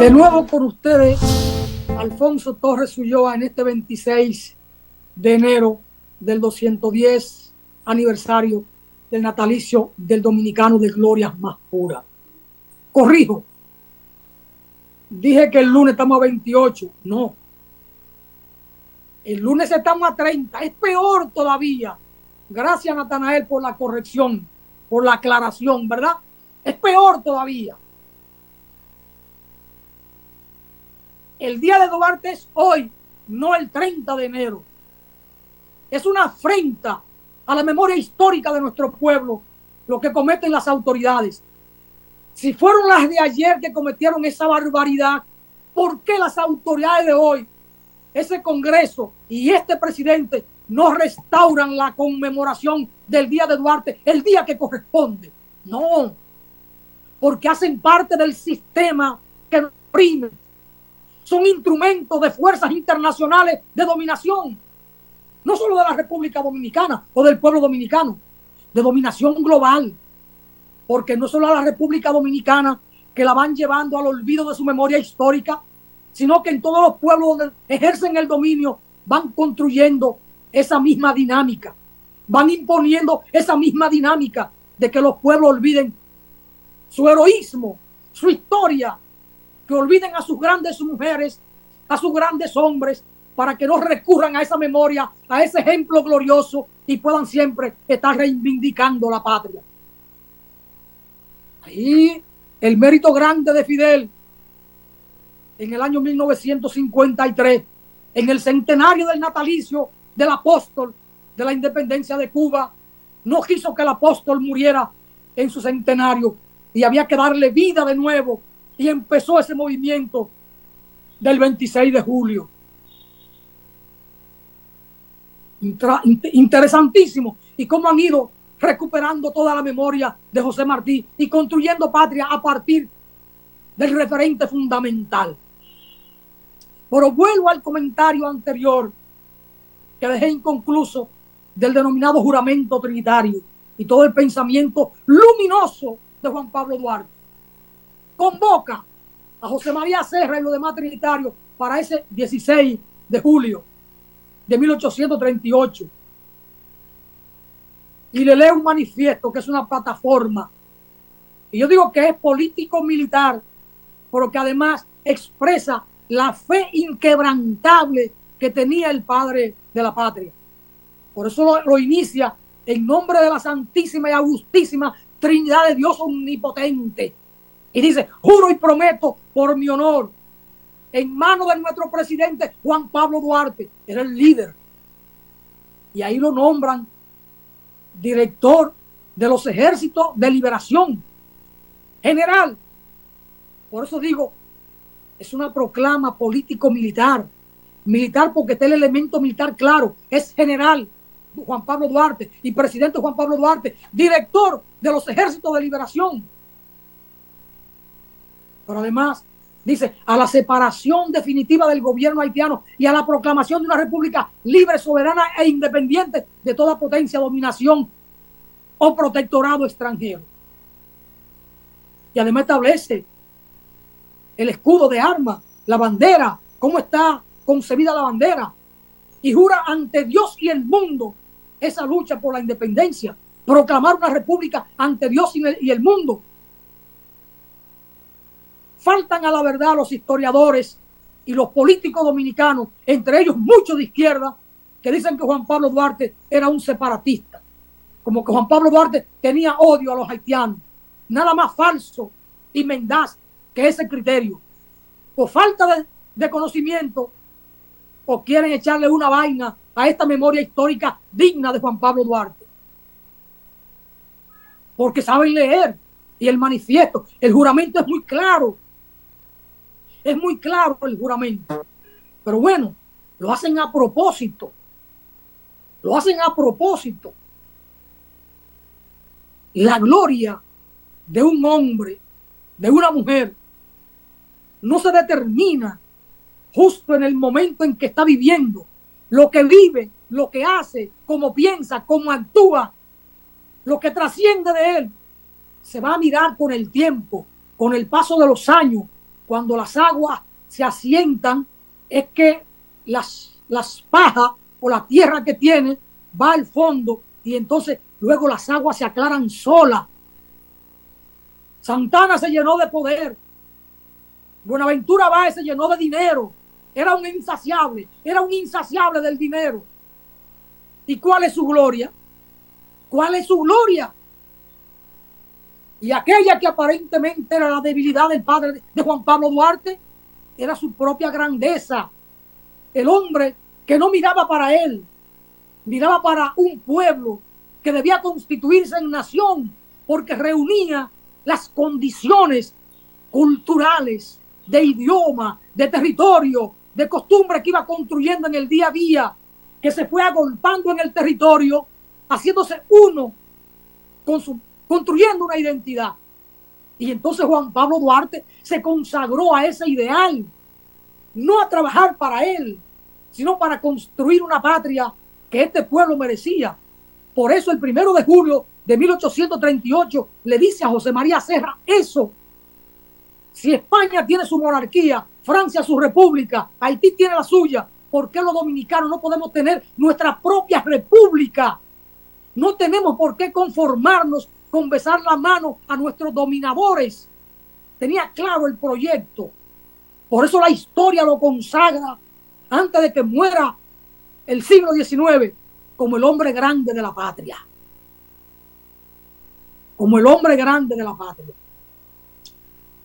De nuevo con ustedes, Alfonso Torres Ulloa, en este 26 de enero del 210 aniversario del natalicio del dominicano de glorias más puras. Corrijo, dije que el lunes estamos a 28, no. El lunes estamos a 30, es peor todavía. Gracias, Natanael, por la corrección, por la aclaración, ¿verdad? Es peor todavía. El día de Duarte es hoy, no el 30 de enero. Es una afrenta a la memoria histórica de nuestro pueblo lo que cometen las autoridades. Si fueron las de ayer que cometieron esa barbaridad, ¿por qué las autoridades de hoy, ese Congreso y este presidente no restauran la conmemoración del día de Duarte el día que corresponde? No, porque hacen parte del sistema que nos oprime. Son instrumentos de fuerzas internacionales de dominación, no solo de la República Dominicana o del pueblo dominicano, de dominación global, porque no solo a la República Dominicana que la van llevando al olvido de su memoria histórica, sino que en todos los pueblos donde ejercen el dominio van construyendo esa misma dinámica, van imponiendo esa misma dinámica de que los pueblos olviden su heroísmo, su historia, que olviden a sus grandes mujeres, a sus grandes hombres, para que no recurran a esa memoria, a ese ejemplo glorioso y puedan siempre estar reivindicando la patria. Ahí el mérito grande de Fidel en el año 1953, en el centenario del natalicio del apóstol de la independencia de Cuba, no quiso que el apóstol muriera en su centenario y había que darle vida de nuevo, y empezó ese movimiento del 26 de julio. Interesantísimo, y cómo han ido recuperando toda la memoria de José Martí y construyendo patria a partir del referente fundamental. Pero vuelvo al comentario anterior que dejé inconcluso del denominado juramento trinitario y todo el pensamiento luminoso de Juan Pablo Duarte. Convoca a José María Serra y los demás trinitarios para ese 16 de julio de 1838 y le lee un manifiesto que es una plataforma, y yo digo que es político-militar, pero que además expresa la fe inquebrantable que tenía el padre de la patria. Por eso lo inicia en nombre de la Santísima y Augustísima Trinidad de Dios Omnipotente. Y dice: juro y prometo por mi honor, en manos de nuestro presidente Juan Pablo Duarte, era el líder. Y ahí lo nombran director de los ejércitos de liberación, general. Por eso digo, es una proclama político-militar. Militar porque está el elemento militar claro, es general Juan Pablo Duarte y presidente Juan Pablo Duarte, director de los ejércitos de liberación. Pero además dice: a la separación definitiva del gobierno haitiano y a la proclamación de una república libre, soberana e independiente de toda potencia, dominación o protectorado extranjero. Y además establece el escudo de armas, la bandera, cómo está concebida la bandera, y jura ante Dios y el mundo esa lucha por la independencia, proclamar una república ante Dios y el mundo. Faltan a la verdad los historiadores y los políticos dominicanos, entre ellos muchos de izquierda, que dicen que Juan Pablo Duarte era un separatista, como que Juan Pablo Duarte tenía odio a los haitianos. Nada más falso y mendaz que ese criterio. Por falta de conocimiento, o quieren echarle una vaina a esta memoria histórica digna de Juan Pablo Duarte. Porque saben leer, y el manifiesto, el juramento es muy claro. Es muy claro el juramento. Pero bueno, lo hacen a propósito. Lo hacen a propósito. La gloria de un hombre, de una mujer, no se determina justo en el momento en que está viviendo. Lo que vive, lo que hace, cómo piensa, cómo actúa, lo que trasciende de él, se va a mirar con el tiempo, con el paso de los años, cuando las aguas se asientan, es que las pajas o la tierra que tiene va al fondo y entonces luego las aguas se aclaran solas. Santana se llenó de poder. Buenaventura Báez se llenó de dinero. Era un insaciable del dinero. ¿Y cuál es su gloria? ¿Cuál es su gloria? Y aquella que aparentemente era la debilidad del padre de Juan Pablo Duarte, era su propia grandeza. El hombre que no miraba para él, miraba para un pueblo que debía constituirse en nación, porque reunía las condiciones culturales, de idioma, de territorio, de costumbre que iba construyendo en el día a día, que se fue agolpando en el territorio, haciéndose uno, construyendo una identidad. Y entonces Juan Pablo Duarte se consagró a ese ideal, no a trabajar para él, sino para construir una patria que este pueblo merecía. Por eso el 1 de julio de 1838 le dice a José María Serra eso. Si España tiene su monarquía, Francia su república, Haití tiene la suya, ¿por qué los dominicanos no podemos tener nuestra propia república? No tenemos por qué conformarnos con besar la mano a nuestros dominadores. Tenía claro el proyecto. Por eso la historia lo consagra antes de que muera el siglo XIX como el hombre grande de la patria. Como el hombre grande de la patria.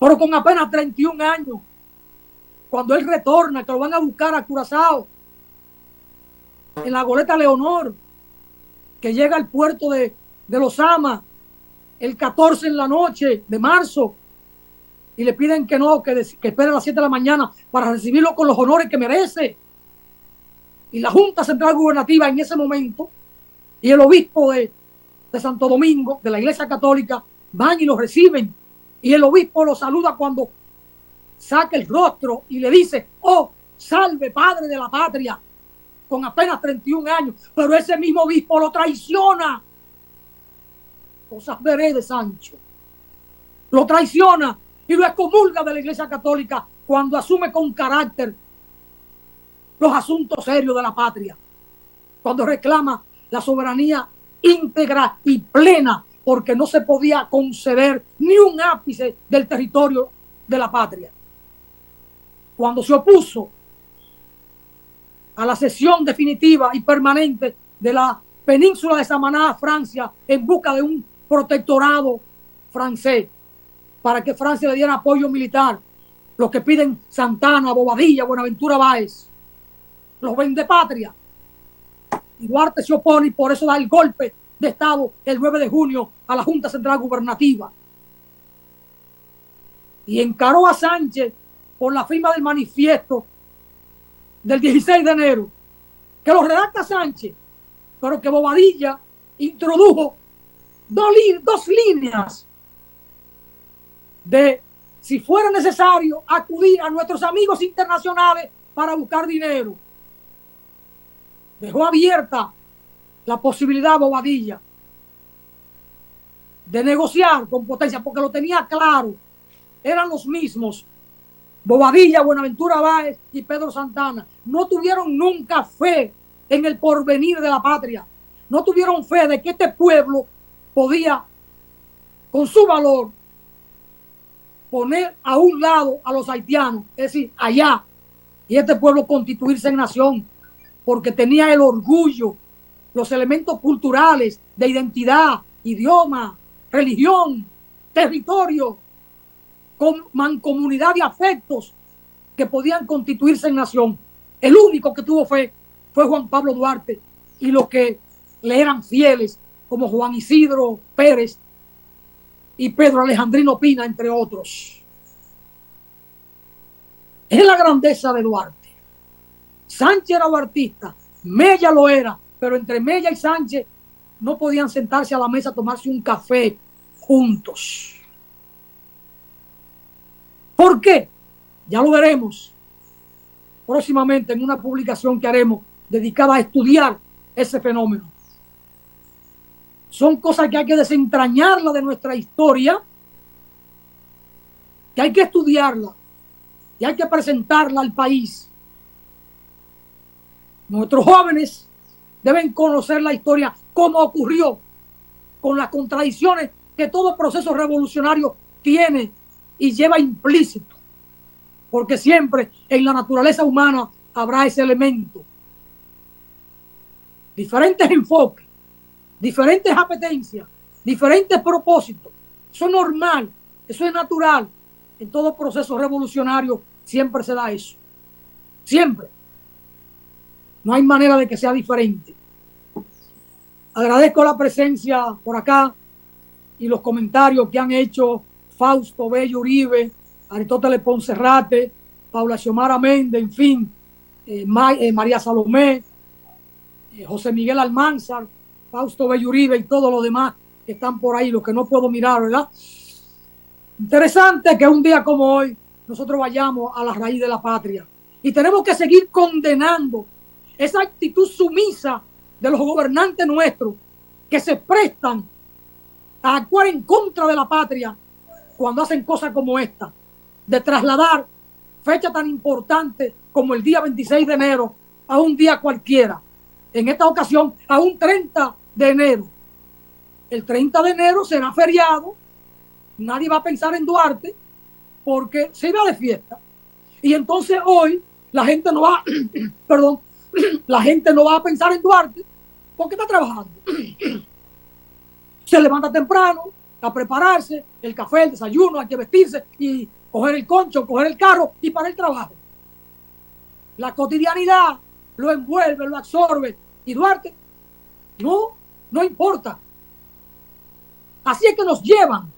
Pero con apenas 31 años, cuando él retorna, que lo van a buscar a Curazao, en la goleta Leonor, que llega al puerto de Los Amas, el 14 en la noche de marzo, y le piden que no, que espere a las 7 de la mañana para recibirlo con los honores que merece. Y la Junta Central Gubernativa en ese momento, y el obispo de Santo Domingo, de la Iglesia Católica, van y lo reciben. Y el obispo lo saluda cuando saca el rostro y le dice: oh, salve, padre de la patria, con apenas 31 años. Pero ese mismo obispo lo traiciona. Cosas veré de Sancho. Lo traiciona y lo excomulga de la Iglesia Católica cuando asume con carácter los asuntos serios de la patria. Cuando reclama la soberanía íntegra y plena, porque no se podía conceder ni un ápice del territorio de la patria. Cuando se opuso a la cesión definitiva y permanente de la península de Samaná a Francia en busca de un protectorado francés para que Francia le diera apoyo militar, los que piden Santana, Bobadilla, Buenaventura Báez, los vende patria. Y Duarte se opone y por eso da el golpe de Estado el 9 de junio a la Junta Central Gubernativa. Y encaró a Sánchez por la firma del manifiesto del 16 de enero, que lo redacta Sánchez, pero que Bobadilla introdujo dos líneas de si fuera necesario acudir a nuestros amigos internacionales para buscar dinero. Dejó abierta la posibilidad Bobadilla de negociar con potencia, porque lo tenía claro, eran los mismos. Bobadilla, Buenaventura Báez y Pedro Santana no tuvieron nunca fe en el porvenir de la patria, no tuvieron fe de que este pueblo podía, con su valor, poner a un lado a los haitianos, es decir, allá, y este pueblo constituirse en nación, porque tenía el orgullo, los elementos culturales de identidad, idioma, religión, territorio, con mancomunidad de afectos que podían constituirse en nación. El único que tuvo fe fue Juan Pablo Duarte y los que le eran fieles, como Juan Isidro Pérez y Pedro Alejandrino Pina, entre otros. Es la grandeza de Duarte. Sánchez era duartista, Mella lo era, pero entre Mella y Sánchez no podían sentarse a la mesa a tomarse un café juntos. ¿Por qué? Ya lo veremos próximamente en una publicación que haremos dedicada a estudiar ese fenómeno. Son cosas que hay que desentrañarla de nuestra historia, que hay que estudiarla y hay que presentarla al país. Nuestros jóvenes deben conocer la historia, cómo ocurrió, con las contradicciones que todo proceso revolucionario tiene y lleva implícito, porque siempre en la naturaleza humana habrá ese elemento. Diferentes enfoques, diferentes apetencias, diferentes propósitos. Eso es normal, eso es natural. En todo proceso revolucionario siempre se da eso. Siempre. No hay manera de que sea diferente. Agradezco la presencia por acá y los comentarios que han hecho Fausto Bello Uribe, Aristóteles Poncerrate, Paula Xiomara Méndez, en fin, María Salomé, José Miguel Almanzar, Fausto Bello Uribe y todos los demás que están por ahí, los que no puedo mirar, ¿verdad? Interesante que un día como hoy nosotros vayamos a la raíz de la patria y tenemos que seguir condenando esa actitud sumisa de los gobernantes nuestros que se prestan a actuar en contra de la patria cuando hacen cosas como esta, de trasladar fecha tan importante como el día 26 de enero a un día cualquiera. En esta ocasión, a un 30 de enero. El 30 de enero será feriado, nadie va a pensar en Duarte porque se irá de fiesta. Y entonces hoy la gente no va, perdón, la gente no va a pensar en Duarte porque está trabajando. Se levanta temprano a prepararse, el café, el desayuno, hay que vestirse y coger el concho, coger el carro y para el trabajo. La cotidianidad lo envuelve, lo absorbe. Y Duarte, no importa. Así es que nos llevan.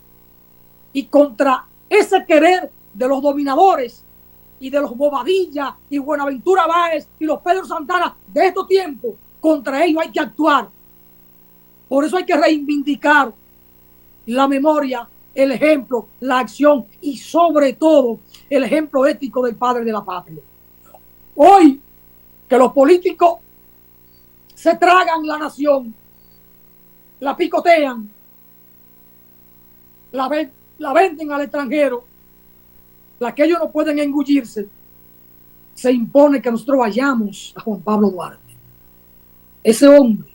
Y contra ese querer de los dominadores y de los Bobadilla y Buenaventura Báez y los Pedro Santana de estos tiempos, contra ellos hay que actuar. Por eso hay que reivindicar la memoria, el ejemplo, la acción y sobre todo el ejemplo ético del padre de la patria. Hoy que los políticos se tragan la nación, la picotean, la venden al extranjero, la que ellos no pueden engullirse, se impone que nosotros vayamos a Juan Pablo Duarte. Ese hombre,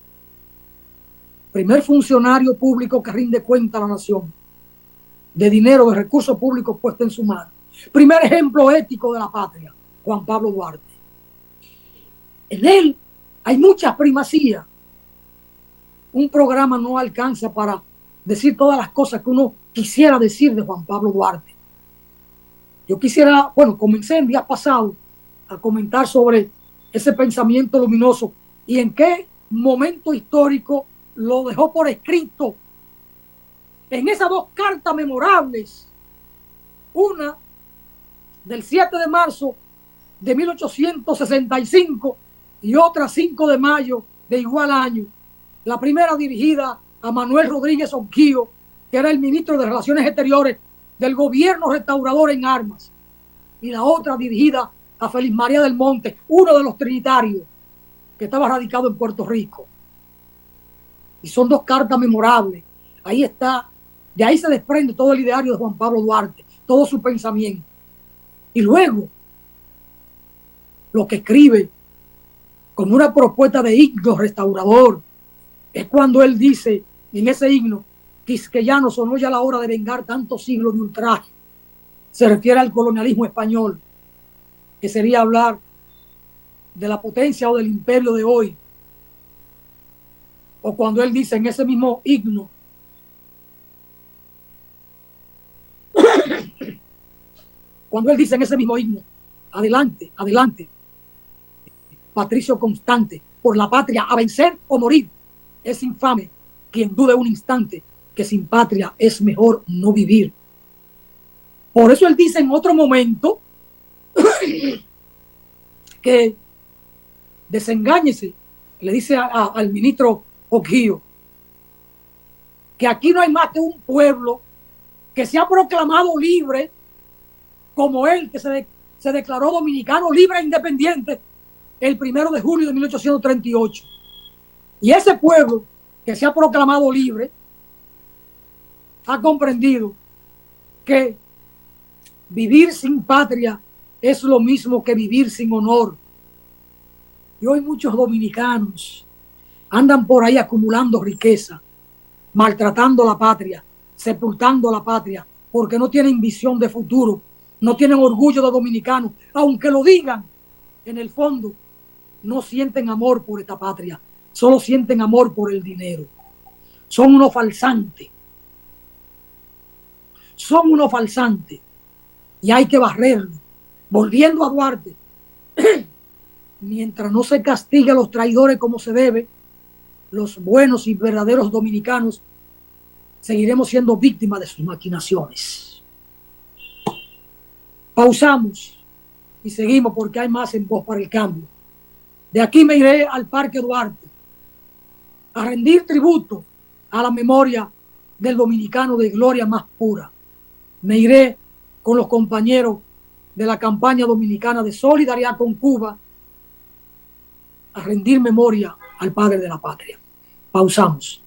primer funcionario público que rinde cuenta a la nación, de dinero, de recursos públicos puestos en su mano. Primer ejemplo ético de la patria, Juan Pablo Duarte. En él hay muchas primacías. Un programa no alcanza para decir todas las cosas que uno quisiera decir de Juan Pablo Duarte. Yo quisiera, comencé el día pasado a comentar sobre ese pensamiento luminoso y en qué momento histórico lo dejó por escrito en esas dos cartas memorables, una del 7 de marzo de 1865 y otra 5 de mayo de igual año. La primera dirigida a Manuel Rodríguez Onquío, que era el ministro de Relaciones Exteriores del gobierno restaurador en armas, y la otra dirigida a Félix María del Monte, uno de los trinitarios que estaba radicado en Puerto Rico. Y son dos cartas memorables. Ahí está, de ahí se desprende todo el ideario de Juan Pablo Duarte, todo su pensamiento. Y luego, lo que escribe como una propuesta de himno restaurador es cuando él dice en ese himno: quisqueyano, sonó ya la hora de vengar tantos siglos de ultraje. Se refiere al colonialismo español, que sería hablar de la potencia o del imperio de hoy. O cuando él dice en ese mismo himno, adelante, adelante, Patricio Constante, por la patria, a vencer o morir. Es infame quien dude un instante que sin patria es mejor no vivir. Por eso él dice en otro momento que desengáñese, le dice al ministro Oquillo, que aquí no hay más que un pueblo que se ha proclamado libre como él, que se declaró dominicano libre e independiente el 1 de julio de 1838. Y ese pueblo que se ha proclamado libre ha comprendido que vivir sin patria es lo mismo que vivir sin honor. Y hoy muchos dominicanos andan por ahí acumulando riqueza, maltratando la patria, sepultando la patria, porque no tienen visión de futuro, no tienen orgullo de dominicanos, aunque lo digan, en el fondo no sienten amor por esta patria, solo sienten amor por el dinero. Son unos falsantes, son unos falsantes, y hay que barrerlo. Volviendo a Duarte, mientras no se castigue a los traidores como se debe, los buenos y verdaderos dominicanos seguiremos siendo víctimas de sus maquinaciones. Pausamos y seguimos porque hay más en Voz para el Cambio. De aquí me iré al Parque Duarte a rendir tributo a la memoria del dominicano de gloria más pura. Me iré con los compañeros de la campaña dominicana de solidaridad con Cuba a rendir memoria al padre de la patria. Pausamos.